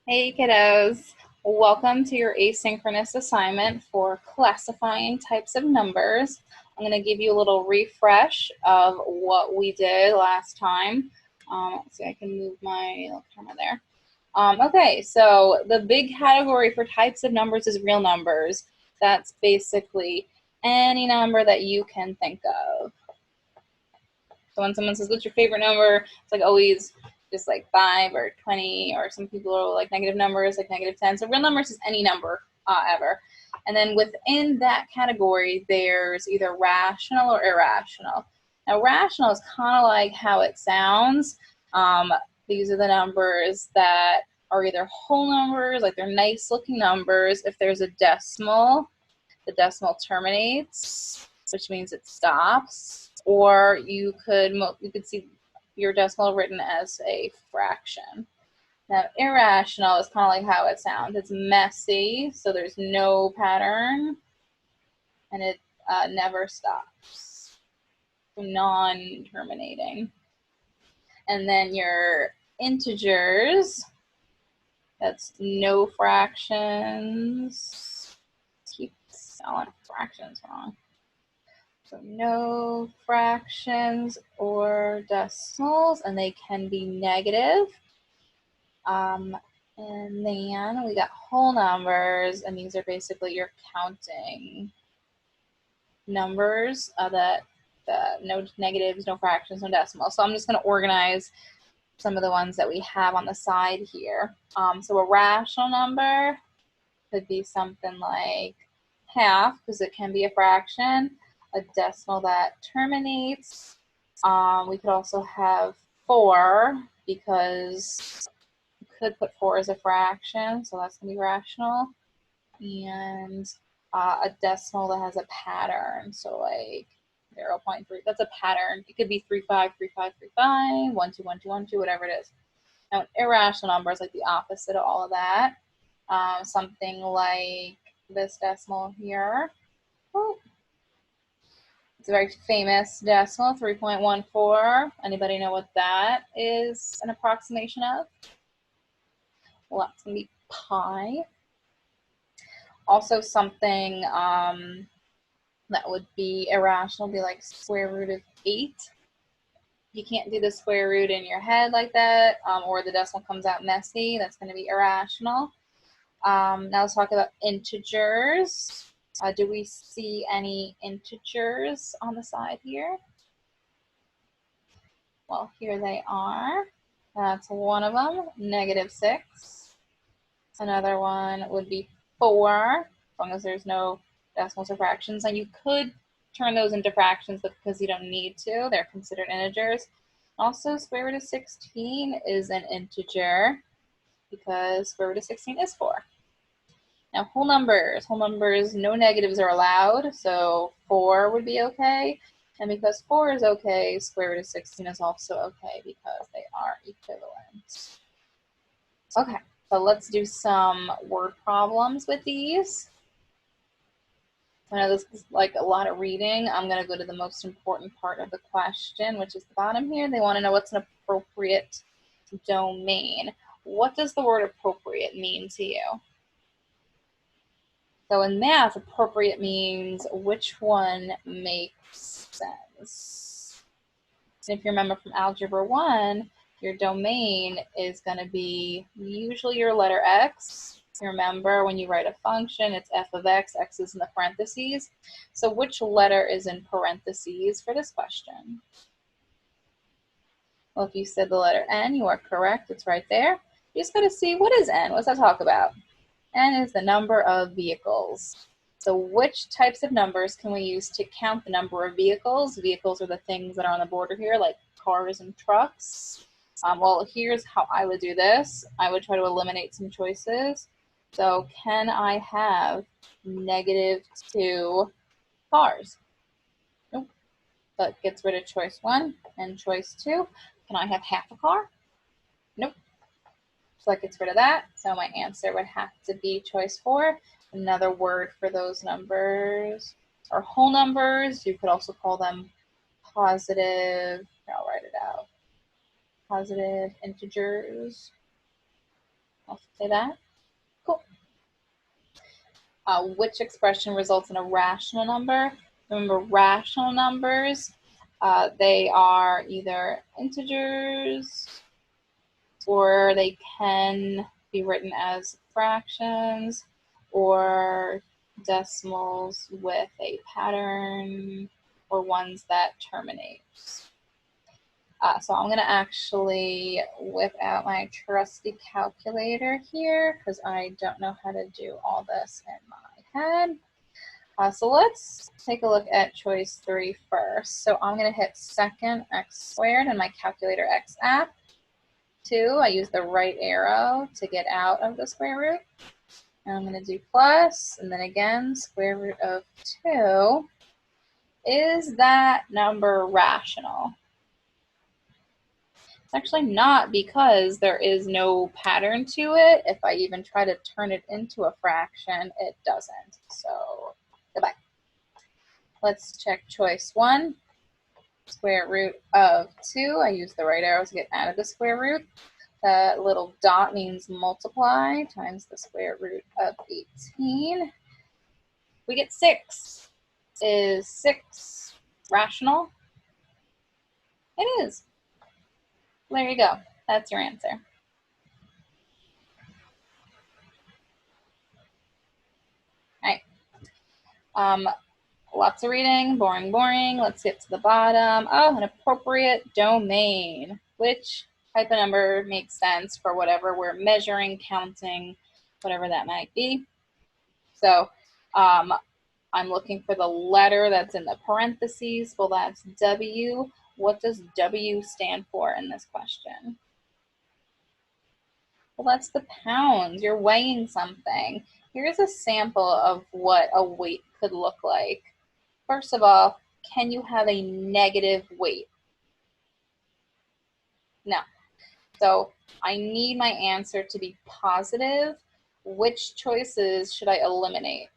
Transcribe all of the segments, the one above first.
Hey kiddos, welcome to your asynchronous assignment for classifying types of numbers. I'm going to give you a little refresh of what we did last time. Let's see, I can move my little camera there. Okay, so the big category for types of numbers is real numbers. That's basically any number that you can think of. So when someone says, what's your favorite number? It's like always just like 5 or 20, or some people are like negative numbers, like -10. So real numbers is any number ever. And then within that category, there's either rational or irrational. Now, rational is kind of like how it sounds. These are the numbers that are either whole numbers, like they're nice looking numbers. If there's a decimal, the decimal terminates, which means it stops. Or you could see your decimal written as a fraction. Now, irrational is kind of like how it sounds. It's messy, so there's no pattern, and it never stops. Non-terminating. And then your integers, that's no fractions. Keep spelling fractions wrong. So no fractions or decimals, and they can be negative. And then we got whole numbers, and these are basically your counting numbers that no negatives, no fractions, no decimals. So I'm just going to organize some of the ones that we have on the side here. So a rational number could be something like half, because it can be a fraction, a decimal that terminates. We could also have 4, because we could put 4 as a fraction, so that's going to be rational. And a decimal that has a pattern, so like 0.3, that's a pattern. It could be 35, 35, 35, 1, 2, 1, 2, 1, 2, whatever it is. Now, irrational number is like the opposite of all of that. Something like this decimal here. Oh, it's a very famous decimal, 3.14. Anybody know what that is an approximation of? Well, that's going to be pi. Also something that would be irrational would be like square root of 8. You can't do the square root in your head like that, or the decimal comes out messy. That's going to be irrational. Now let's talk about integers. Do we see any integers on the side here? Well, here they are. That's one of them, -6. Another one would be 4, as long as there's no decimals or fractions. And you could turn those into fractions, but because you don't need to, they're considered integers. Also, square root of 16 is an integer, because square root of 16 is 4. Now, whole numbers, no negatives are allowed, so 4 would be okay. And because 4 is okay, square root of 16 is also okay, because they are equivalent. Okay, so let's do some word problems with these. I know this is like a lot of reading. I'm going to go to the most important part of the question, which is the bottom here. They want to know what's an appropriate domain. What does the word appropriate mean to you? So in math, appropriate means which one makes sense. And if you remember from Algebra 1, your domain is going to be usually your letter x. Remember, when you write a function, it's f of x, x is in the parentheses. So which letter is in parentheses for this question? Well, if you said the letter N, you are correct. It's right there. You just got to see, what is N? What's that talk about? N is the number of vehicles. So which types of numbers can we use to count the number of vehicles? Vehicles are the things that are on the border here, like cars and trucks. Well, here's how I would do this. I would try to eliminate some choices. So can I have -2 cars? Nope. That gets rid of choice 1 and choice 2. Can I have half a car? Nope. So that gets rid of that. So my answer would have to be choice 4. Another word for those numbers are whole numbers. You could also call them positive, I'll write it out, positive integers. I'll say that. Cool. Which expression results in a rational number? Remember, rational numbers, they are either integers or they can be written as fractions or decimals with a pattern or ones that terminate. So I'm going to actually whip out my trusty calculator here because I don't know how to do all this in my head. So let's take a look at choice 3 first. So I'm going to hit second x squared in my calculator X app. 2, I use the right arrow to get out of the square root. And I'm going to do plus, and then again, square root of 2. Is that number rational? It's actually not, because there is no pattern to it. If I even try to turn it into a fraction, it doesn't. So goodbye. Let's check choice 1. Square root of 2. I use the right arrow to get out of the square root. That little dot means multiply times the square root of 18. We get 6. Is 6 rational? It is. There you go. That's your answer. All right. Lots of reading. Boring, boring. Let's get to the bottom. Oh, an appropriate domain. Which type of number makes sense for whatever we're measuring, counting, whatever that might be. So I'm looking for the letter that's in the parentheses. Well, that's W. What does W stand for in this question? Well, that's the pounds. You're weighing something. Here's a sample of what a weight could look like. First of all, can you have a negative weight? No. So I need my answer to be positive. Which choices should I eliminate?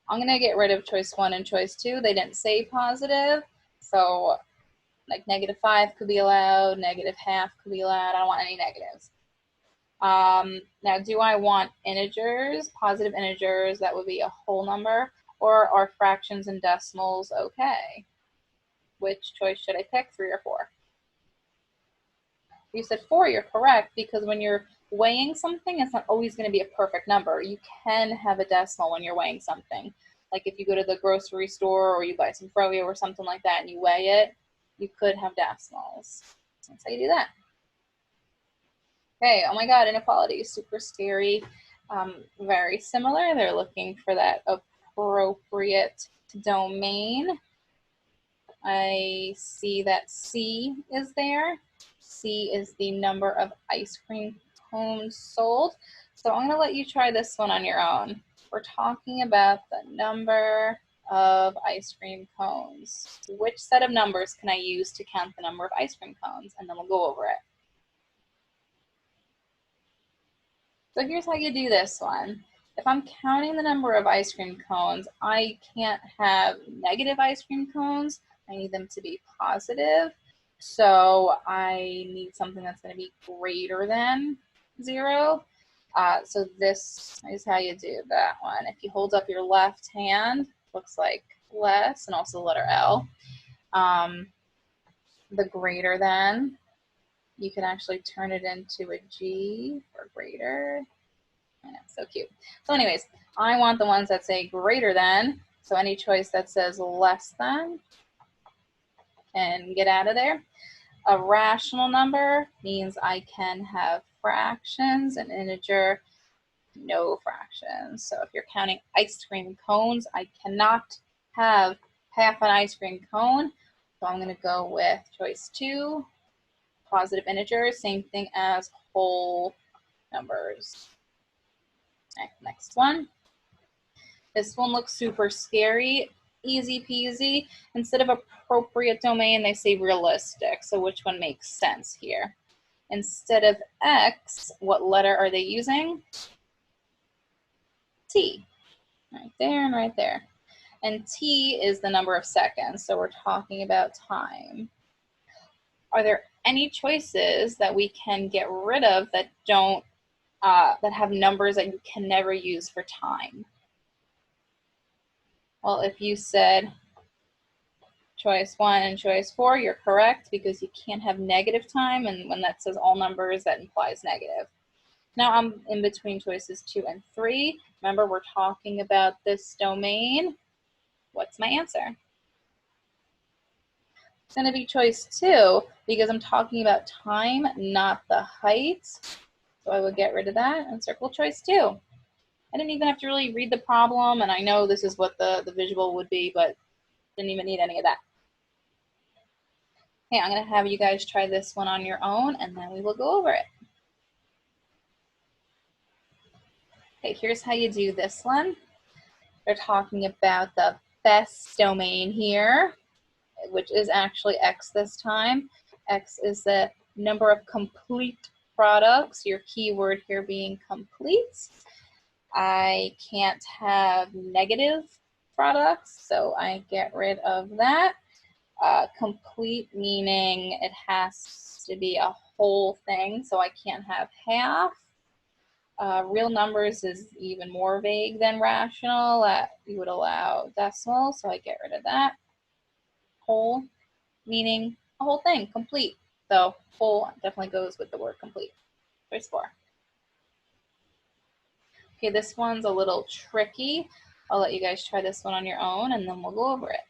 I'm going to get rid of choice 1 and choice 2. They didn't say positive. So like -5 could be allowed, -½ could be allowed. I don't want any negatives. Now, do I want integers, positive integers, that would be a whole number, or are fractions and decimals okay? Which choice should I pick, 3 or 4? You said 4, you're correct, because when you're weighing something, it's not always going to be a perfect number. You can have a decimal when you're weighing something. Like if you go to the grocery store or you buy some froyo or something like that and you weigh it, you could have decimals. That's how you do that. Okay, oh my God, inequality is super scary. Very similar. They're looking for that appropriate domain. I see that C is there. C is the number of ice cream cones sold. So I'm going to let you try this one on your own. We're talking about the number of ice cream cones. Which set of numbers can I use to count the number of ice cream cones? And then we'll go over it. So here's how you do this one. If I'm counting the number of ice cream cones, I can't have negative ice cream cones. I need them to be positive. So I need something that's going to be greater than 0. So this is how you do that one. If you hold up your left hand, looks like less, and also the letter L. The greater than, you can actually turn it into a G for greater. I know, so cute. So anyways, I want the ones that say greater than. So any choice that says less than can get out of there. A rational number means I can have fractions. An integer, no fractions. So if you're counting ice cream cones, I cannot have half an ice cream cone. So I'm going to go with choice 2, positive integers, same thing as whole numbers. Okay, next one. This one looks super scary. Easy peasy. Instead of appropriate domain, they say realistic. So which one makes sense here? Instead of X, what letter are they using? T. Right there and right there. And T is the number of seconds. So we're talking about time. Are there any choices that we can get rid of that don't, that have numbers that you can never use for time? Well, if you said choice 1 and choice 4, you're correct because you can't have negative time, and when that says all numbers, that implies negative. Now I'm in between choices 2 and 3. Remember, we're talking about this domain. What's my answer? It's going to be choice 2 because I'm talking about time, not the height. So I would get rid of that and circle choice 2. I didn't even have to really read the problem, and I know this is what the visual would be, but didn't even need any of that. Okay, I'm going to have you guys try this one on your own, and then we will go over it. Okay, here's how you do this one. They're talking about the best domain here, which is actually X this time. X is the number of complete products, your keyword here being complete. I can't have negative products, so I get rid of that. Complete meaning it has to be a whole thing, so I can't have half. Real numbers is even more vague than rational. You would allow decimal, so I get rid of that. Whole, meaning a whole thing, complete. So whole definitely goes with the word complete. Choice 4. Okay, this one's a little tricky. I'll let you guys try this one on your own, and then we'll go over it.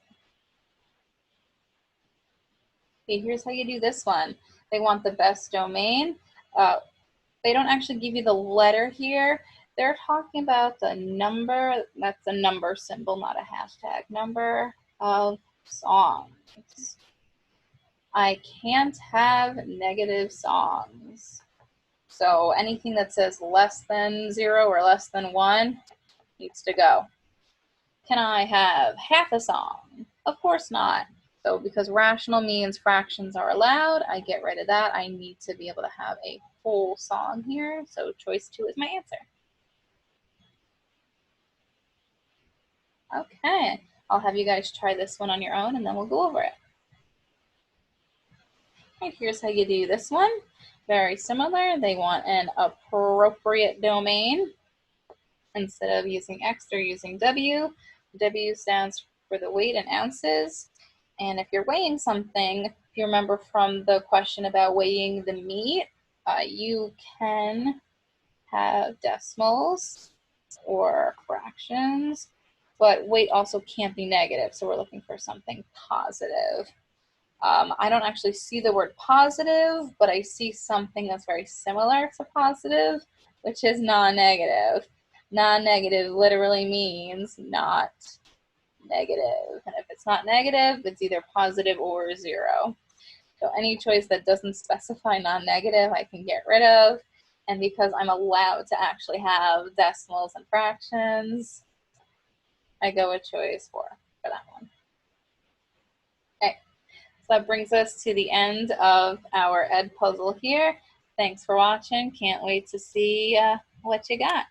Okay, here's how you do this one. They want the best domain. They don't actually give you the letter here. They're talking about the number. That's a number symbol, not a hashtag. Number of songs. I can't have negative songs. So anything that says less than 0 or less than 1 needs to go. Can I have half a song? Of course not. So because rational means fractions are allowed, I get rid of that. I need to be able to have a whole song here. So choice 2 is my answer. Okay, I'll have you guys try this one on your own, and then we'll go over it. Okay, here's how you do this one. Very similar. They want an appropriate domain. Instead of using X, they're using W. W stands for the weight in ounces. And if you're weighing something, if you remember from the question about weighing the meat, you can have decimals or fractions, but weight also can't be negative, so we're looking for something positive. I don't actually see the word positive, but I see something that's very similar to positive, which is non-negative. Non-negative literally means not negative. And if it's not negative, it's either positive or 0. So any choice that doesn't specify non-negative, I can get rid of. And because I'm allowed to actually have decimals and fractions, I go with choice 4 for that one. Okay, so that brings us to the end of our Ed puzzle here. Thanks for watching. Can't wait to see what you got.